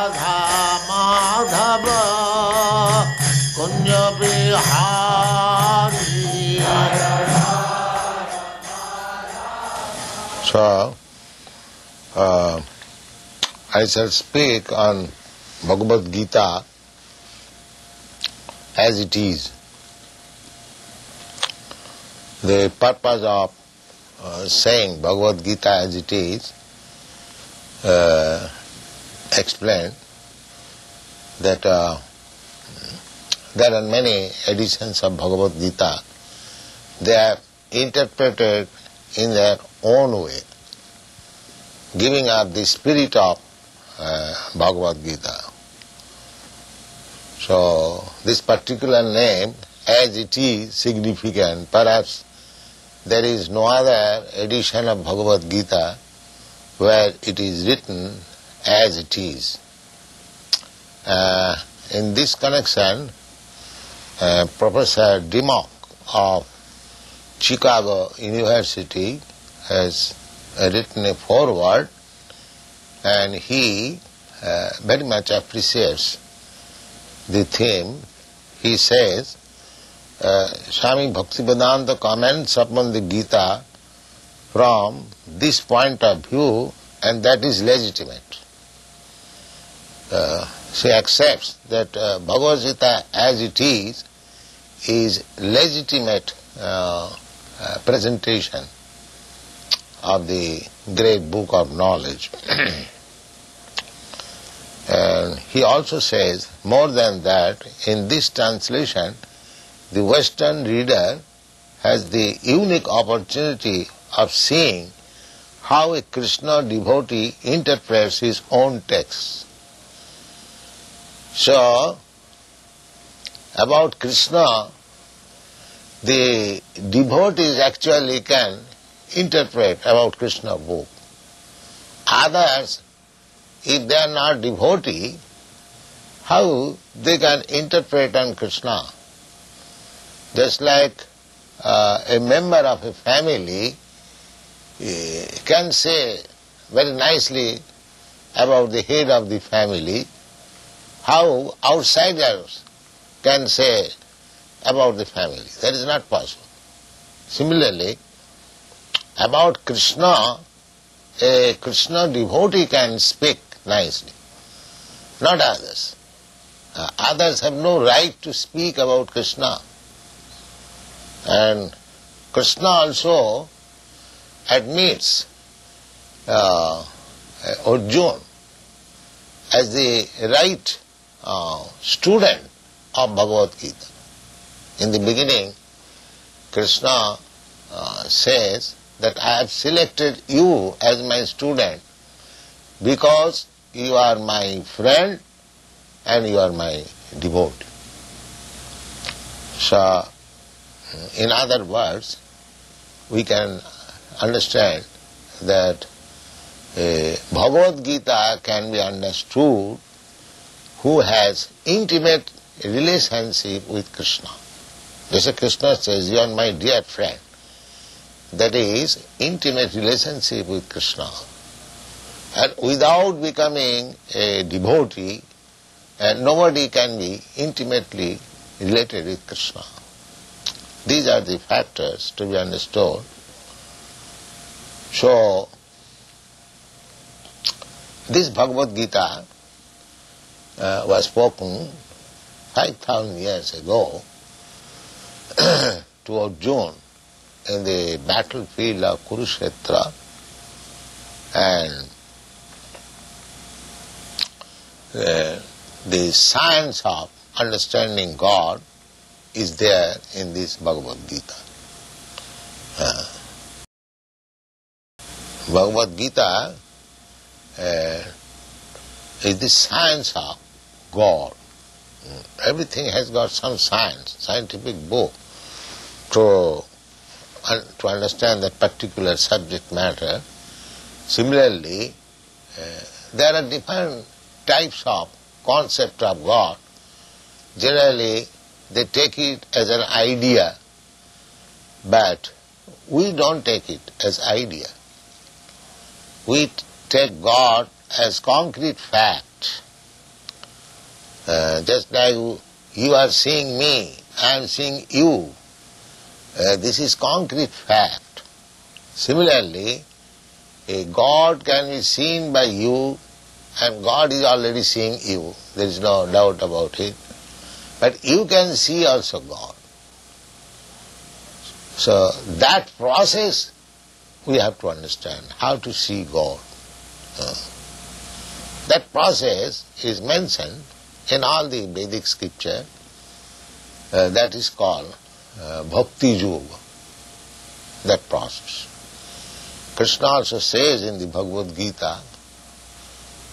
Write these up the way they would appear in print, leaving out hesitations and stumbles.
Madhava Kunja Bihari. So, I shall speak on Bhagavad Gita as it is. The purpose of saying Bhagavad Gita as it is explained that there are many editions of Bhagavad Gita. They are interpreted in their own way, giving up the spirit of Bhagavad Gita. So this particular name, as it is, significant. Perhaps there is no other edition of Bhagavad Gita where it is written as it is. In this connection, Professor Dimmock of Chicago University has written a foreword, and he very much appreciates the theme. He says, Swami Bhaktivedanta comments upon the Gita from this point of view, and that is legitimate. She accepts that Bhagavad Gita as it is legitimate presentation of the great book of knowledge. And he also says, more than that, in this translation, the Western reader has the unique opportunity of seeing how a Krishna devotee interprets his own text. So, about Krishna, the devotees actually can interpret about Krishna book. Others, if they are not devotee, how they can interpret on Krishna? Just like a member of a family can say very nicely about the head of the family, how outsiders can say about the family. That is not possible. Similarly, about Krishna, a Krishna devotee can speak nicely, not others. Others have no right to speak about Krishna. And Krishna also admits Arjuna as the right student of Bhagavad Gita. In the beginning, Krishna says that I have selected you as my student because you are my friend and you are my devotee. So, in other words, we can understand that Bhagavad Gita can be understood who has intimate relationship with Krishna. Just as Krishna says, you are my dear friend. That is intimate relationship with Krishna. And without becoming a devotee, nobody can be intimately related with Krishna. These are the factors to be understood. So, this Bhagavad Gita was spoken 5,000 years ago to Arjuna in the battlefield of Kurukshetra, and the science of understanding God is there in this Bhagavad Gita. Bhagavad Gita is the science of God. Everything has got some science, scientific book to understand that particular subject matter. Similarly, there are different types of concept of God. Generally, they take it as an idea, but we don't take it as idea. We take God as concrete fact. Just like you are seeing me, I am seeing you. This is concrete fact. Similarly, a God can be seen by you, and God is already seeing you. There is no doubt about it. But you can see also God. So that process we have to understand, how to see God. That process is mentioned in all the Vedic scripture. That is called Bhakti Yoga, that process. Krishna also says in the Bhagavad Gita,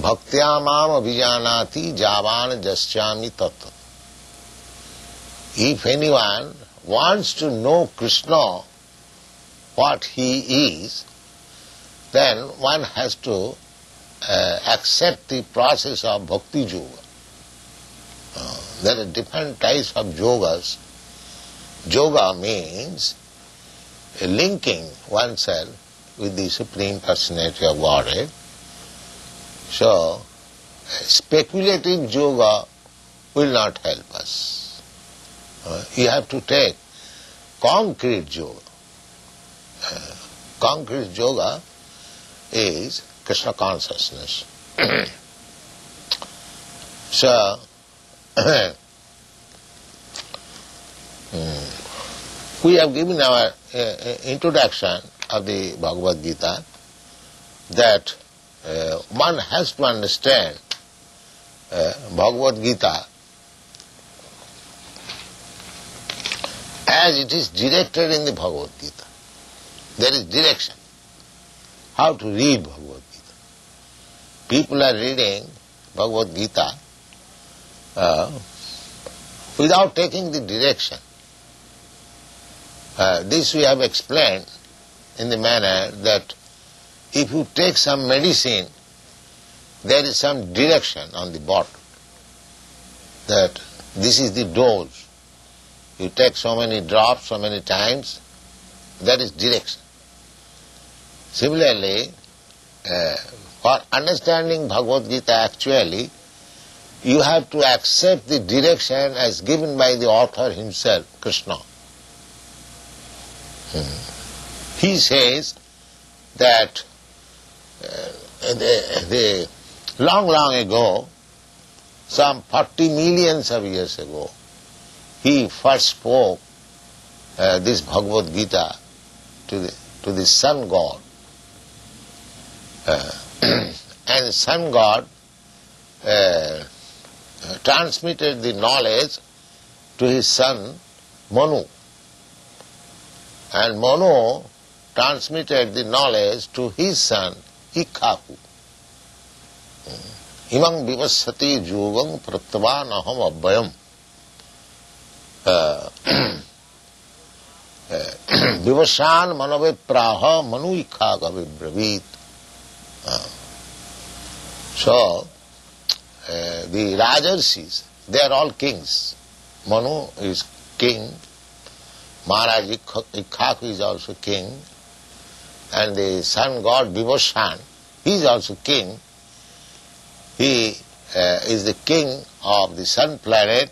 Bhaktya mam abhijanati javan jasyami tattva. If anyone wants to know Krishna, what he is, then one has to accept the process of Bhakti Yoga. There are different types of yogas. Yoga means linking oneself with the Supreme Personality of Godhead. So, speculative yoga will not help us. You have to take concrete yoga. Concrete yoga is Krishna consciousness. So, we have given our introduction of the Bhagavad Gita that one has to understand Bhagavad Gita as it is directed in the Bhagavad Gita. There is direction. How to read Bhagavad Gita. People are reading Bhagavad Gita without taking the direction. This we have explained in the manner that if you take some medicine, there is some direction on the bottle, that this is the dose. You take so many drops, so many times, that is direction. Similarly, for understanding Bhagavad Gita actually, you have to accept the direction as given by the author himself, Krishna. He says that long ago, some 40 millions of years ago, he first spoke this Bhagavad Gita to the Sun God. And the Sun God transmitted the knowledge to his son Manu. And Manu transmitted the knowledge to his son Ikhaku. Imam vivassati yogam prattavan aham abhayam. Vivashan manave praha manu Ikhaka vibravit. So, the Rajarshis, they are all kings. Manu is king, Maharaj Ikhaku is also king, and the sun god Vivashan, he is also king. He is the king of the sun planet,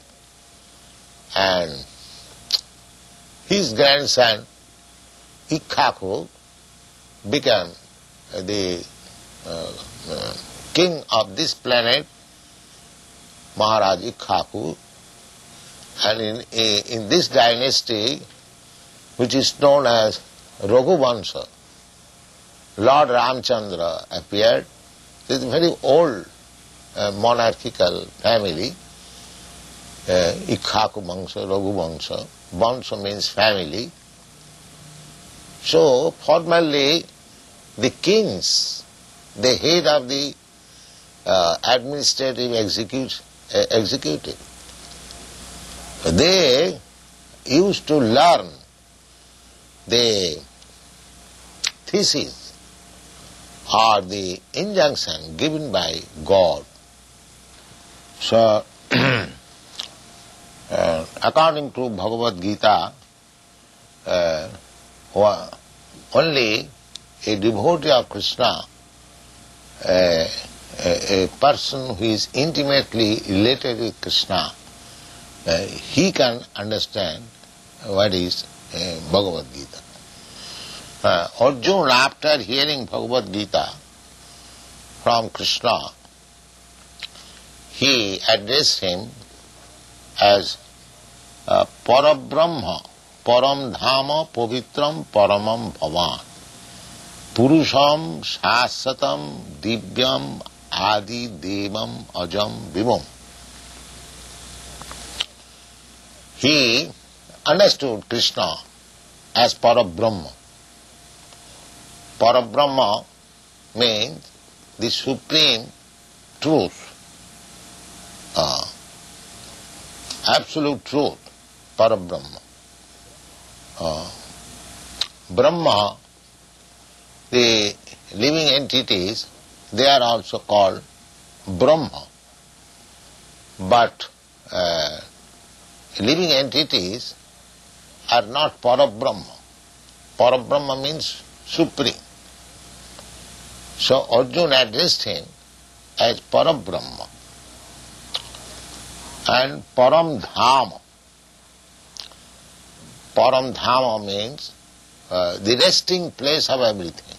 and his grandson Ikhaku became the king of this planet, Maharaj Ikhaku, and in this dynasty, which is known as Raghuvansha, Lord Ramchandra appeared. It is a very old monarchical family, Ikhaku Vansha, Raghuvansha. Vansha means family. So, formerly, the kings, the head of the administrative executive, they used to learn the thesis or the injunction given by God. So, according to Bhagavad Gita, only a devotee of Krishna a person who is intimately related with Krishna, he can understand what is Bhagavad Gita. Arjuna, after hearing Bhagavad Gita from Krishna, he addressed him as Parabrahma, Param Dhama, Pavitram, Paramam Bhavan, Purusham, Shasatam, Divyam, Adi, Devam, Ajam, Vivam. He understood Krishna as Parabrahma. Parabrahma means the supreme truth, absolute truth, Parabrahma. Brahma, the living entities, they are also called Brahma. But living entities are not Parabrahma. Parabrahma means supreme. So Arjuna addressed him as Parabrahma and Param Dhama. Param Dhama means the resting place of everything.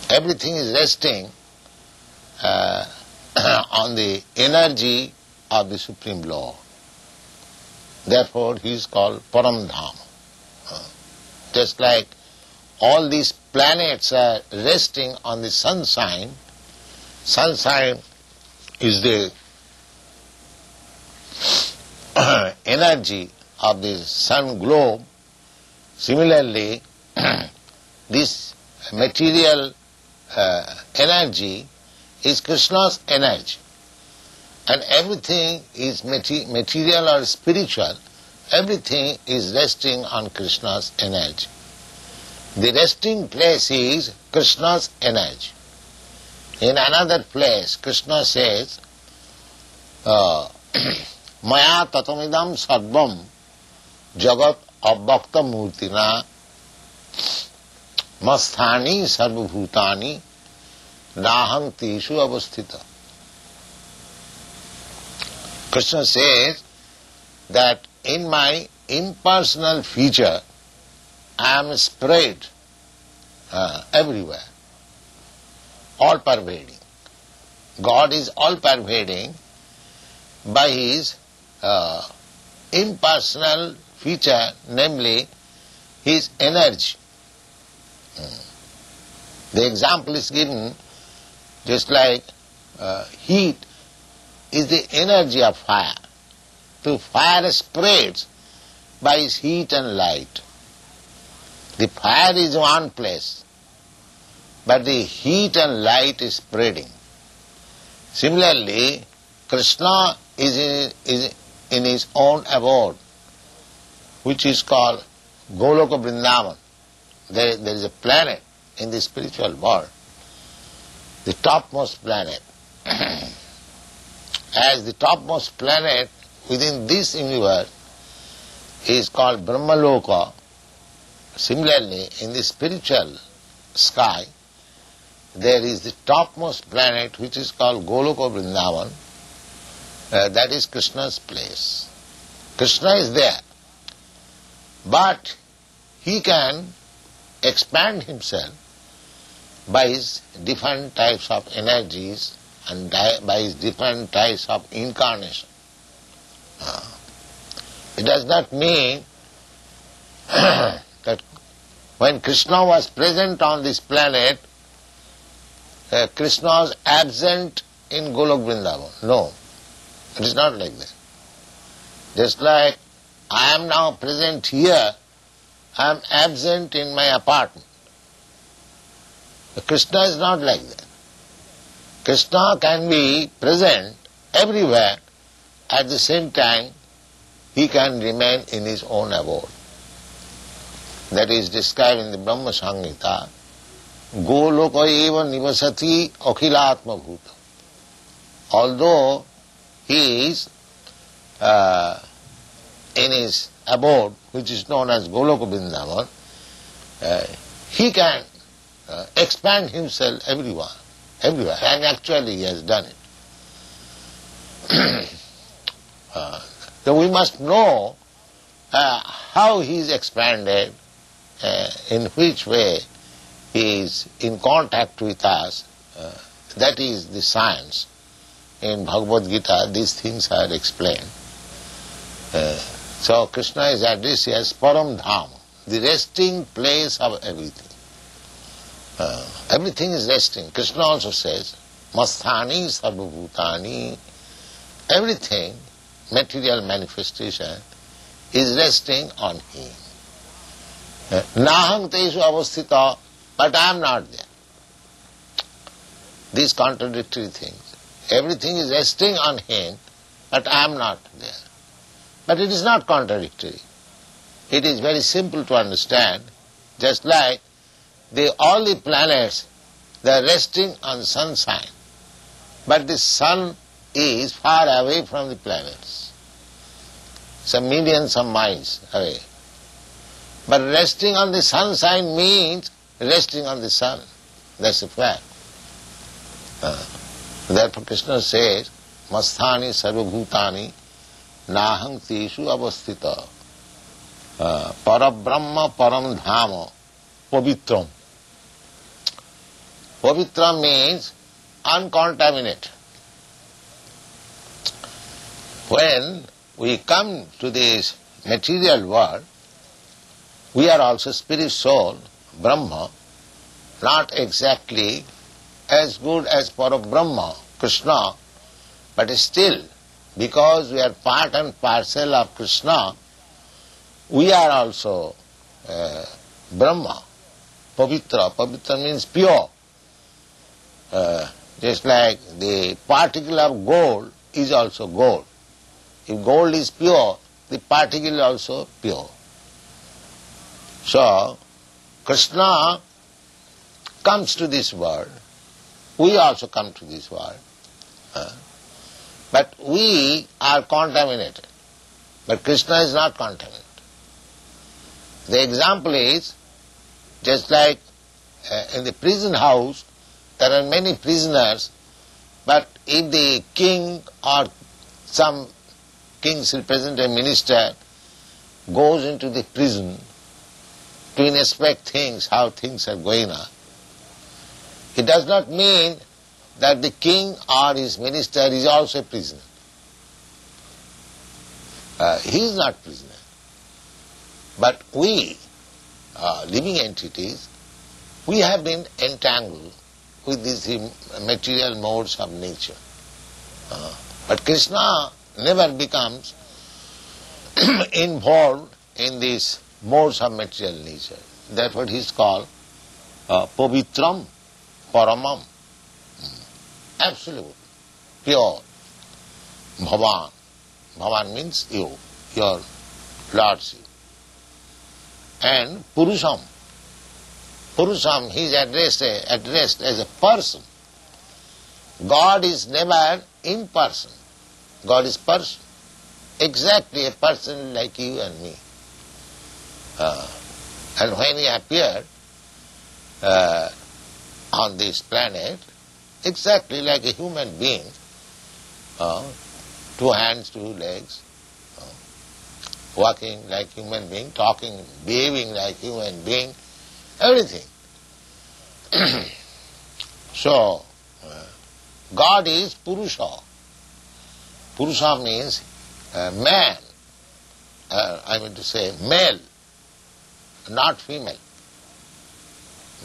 Everything is resting on the energy of the Supreme Lord. Therefore he is called Param Dhama. Just like all these planets are resting on the sunshine. Sunshine is the energy of the sun globe. Similarly, this material energy is Krishna's energy. And everything is material or spiritual, everything is resting on Krishna's energy. The resting place is Krishna's energy. In another place, Krishna says, Maya tatamidam sarvam jagat abhakta murtina masthani sarvabhutani naham teshu avasthita. Krishna says that in my impersonal feature I am spread everywhere, all pervading. God is all pervading by his impersonal feature, namely his energy. The example is given just like heat is the energy of fire. So fire spreads by its heat and light. The fire is one place, but the heat and light is spreading. Similarly, Krishna is in his own abode, which is called Goloka Vrindavan. There is a planet in the spiritual world, the topmost planet. As the topmost planet within this universe is called Brahmaloka, similarly in the spiritual sky there is the topmost planet which is called Goloka Vrindavan. That is Krishna's place. Krishna is there, but he can expand himself by his different types of energies and by his different types of incarnation. It does not mean that when Krishna was present on this planet, Krishna was absent in Golok Vrindavan. No, it is not like that. Just like I am now present here, I am absent in my apartment. Krishna is not like that. Krishna can be present everywhere, at the same time he can remain in his own abode. That is described in the Brahma Samhita. Goloka eva nivasati akhilatma bhuta. Although he is in his abode, which is known as Goloka Vrindavan, he can expand himself everywhere. everywhere, and actually he has done it. So we must know how he is expanded, in which way he is in contact with us. That is the science. In Bhagavad Gita, these things are explained. So Krishna is addressed as Param Dham, the resting place of everything. Everything is resting. Krishna also says, Masthani Sarvabhutani. Everything, material manifestation, is resting on him. Nahang Teshu Avasthita, but I am not there. These contradictory things. Everything is resting on him, but I am not there. But it is not contradictory. It is very simple to understand, just like all the planets, they are resting on sunshine, but the sun is far away from the planets, some millions of miles away. But resting on the sunshine means resting on the sun. That's a fact. Therefore Krishna says, Masthani sarvabhutani nahang teshu avasthita parabrahma param dhama pavitram. Pavitra means uncontaminated. When we come to this material world, we are also spirit soul, Brahma, not exactly as good as Parabrahma, Krishna, but still, because we are part and parcel of Krishna, we are also Brahma, Pavitra. Pavitra means pure. Just like the particle of gold is also gold. If gold is pure, the particle is also pure. So, Krishna comes to this world. We also come to this world. But we are contaminated. But Krishna is not contaminated. The example is, just like in the prison house, there are many prisoners, but if the king or some king's representative minister goes into the prison to inspect things, how things are going on, it does not mean that the king or his minister is also a prisoner. He is not prisoner. But we, living entities, we have been entangled with these material modes of nature. But Krishna never becomes involved in these modes of material nature. That's what he is called Pavitram Paramam. Absolute, pure, Bhavan. Bhavan means you, your lordship. And Purusham. Purusham, he is addressed as a person. God is never impersonal. God is person. Exactly a person like you and me. And when he appeared on this planet, exactly like a human being, 2 hands, 2 legs, walking like human being, talking, behaving like human being, everything. So, God is Purusha. Purusha means man, I mean to say male, not female.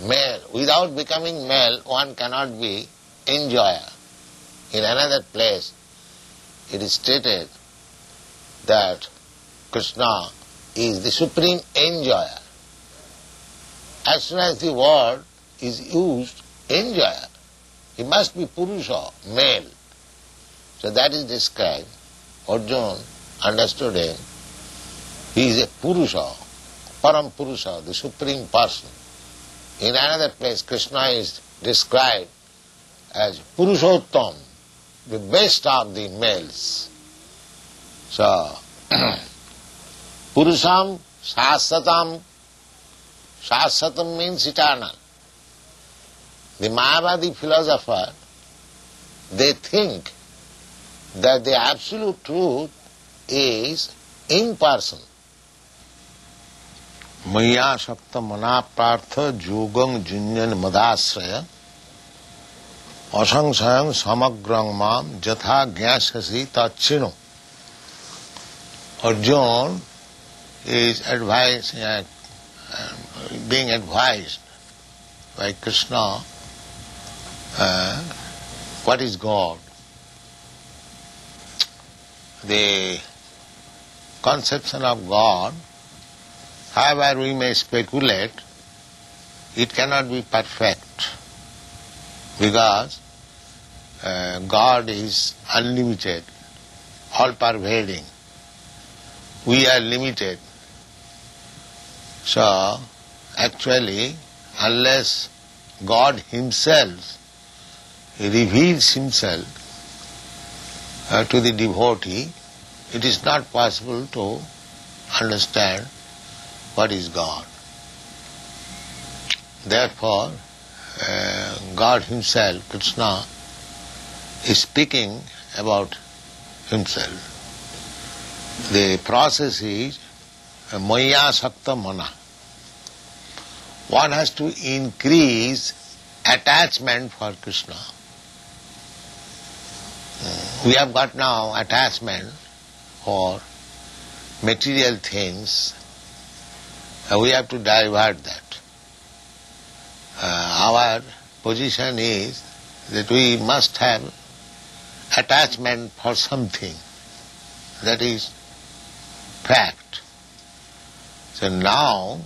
Male. Without becoming male, one cannot be enjoyer. In another place, it is stated that Krishna is the supreme enjoyer. As soon as the word is used, enjoyer, he must be Purusha, male. So that is described. Arjuna understood him. He is a Purusha, Param Purusha, the supreme person. In another place, Krishna is described as Purushottam, the best of the males. So, Purusham Shasatam. Shasatam means eternal. The Mayavadi philosopher, they think that the absolute truth is impersonal. Maya Shakta Manapartha Jogam Junyan Madasraya Asangsayam Samagrang Mam Jatha Gyasasi Tachino. Arjuna is being advised by Krishna what is God. The conception of God, however we may speculate, it cannot be perfect because God is unlimited, all-pervading. We are limited. So, actually, unless God Himself reveals Himself to the devotee, it is not possible to understand what is God. Therefore, God Himself, Krishna, is speaking about Himself. The process is Maya Sakta Mana. One has to increase attachment for Krishna. We have got now attachment for material things. We have to divert that. Our position is that we must have attachment for something. That is fact. So now,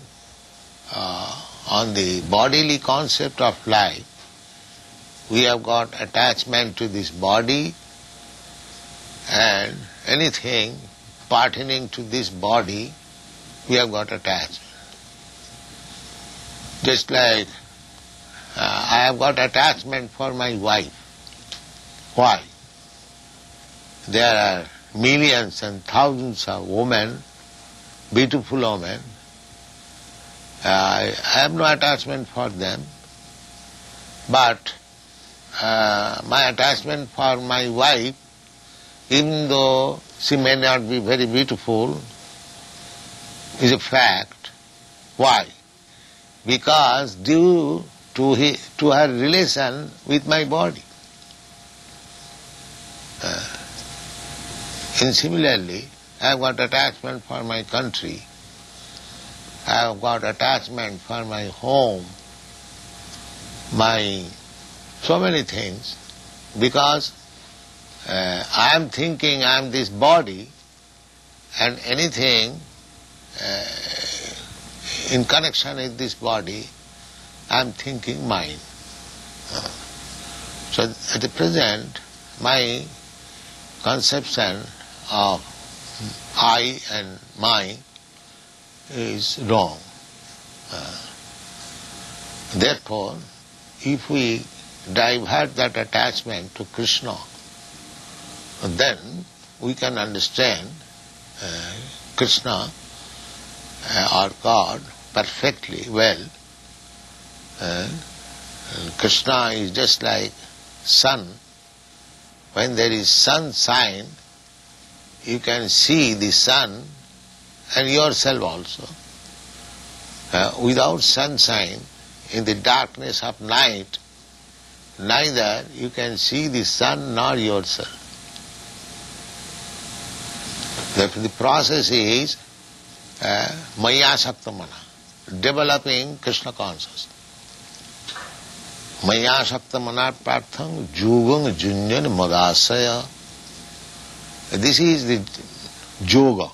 on the bodily concept of life, we have got attachment to this body, and anything pertaining to this body, we have got attachment. Just like I have got attachment for my wife. Why? There are millions and thousands of women, beautiful women. I have no attachment for them, but my attachment for my wife, even though she may not be very beautiful, is a fact. Why? Because due to her relation with my body. And similarly, I have got attachment for my country. I have got attachment for my home, so many things, because I am thinking I am this body, and anything in connection with this body, I am thinking mine. So at the present, my conception of I and mine is wrong. Therefore, if we divert that attachment to Krishna, then we can understand Krishna or God perfectly well. Krishna is just like sun. When there is sunshine, you can see the sun and yourself also. Without sunshine, in the darkness of night, neither you can see the sun nor yourself. Therefore the process is Maya Sakta Mana, developing Krishna consciousness. Maya Sakta Mana Partham Jugam Junyan Madasaya. This is the yoga.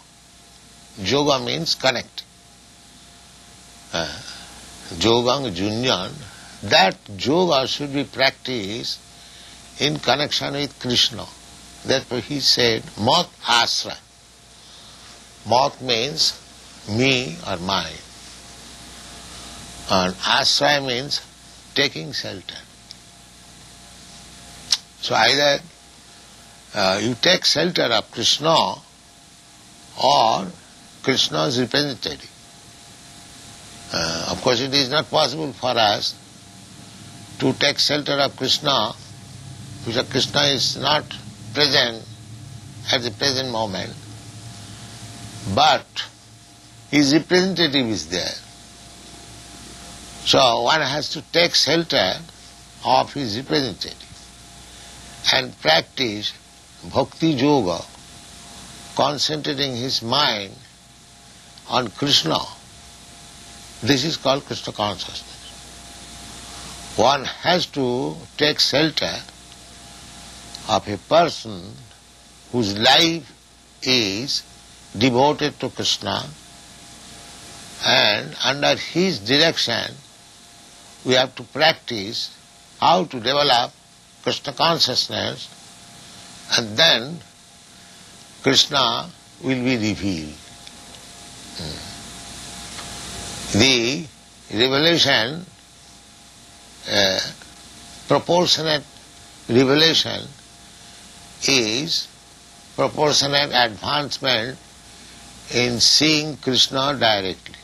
Yoga means connect. Yogam Junyan, that yoga should be practiced in connection with Krishna. Therefore he said, Mat Asra. Mat means me or mine. And Asra means taking shelter. So either you take shelter of Krishna or Krishna's representative. Of course it is not possible for us to take shelter of Krishna, because Krishna is not present at the present moment, but his representative is there. So one has to take shelter of his representative and practice bhakti yoga, concentrating his mind on Krishna. This is called Krishna consciousness. One has to take shelter of a person whose life is devoted to Krishna, and under his direction we have to practice how to develop Krishna consciousness, and then Krishna will be revealed. The revelation, proportionate revelation, is proportionate advancement in seeing Krishna directly.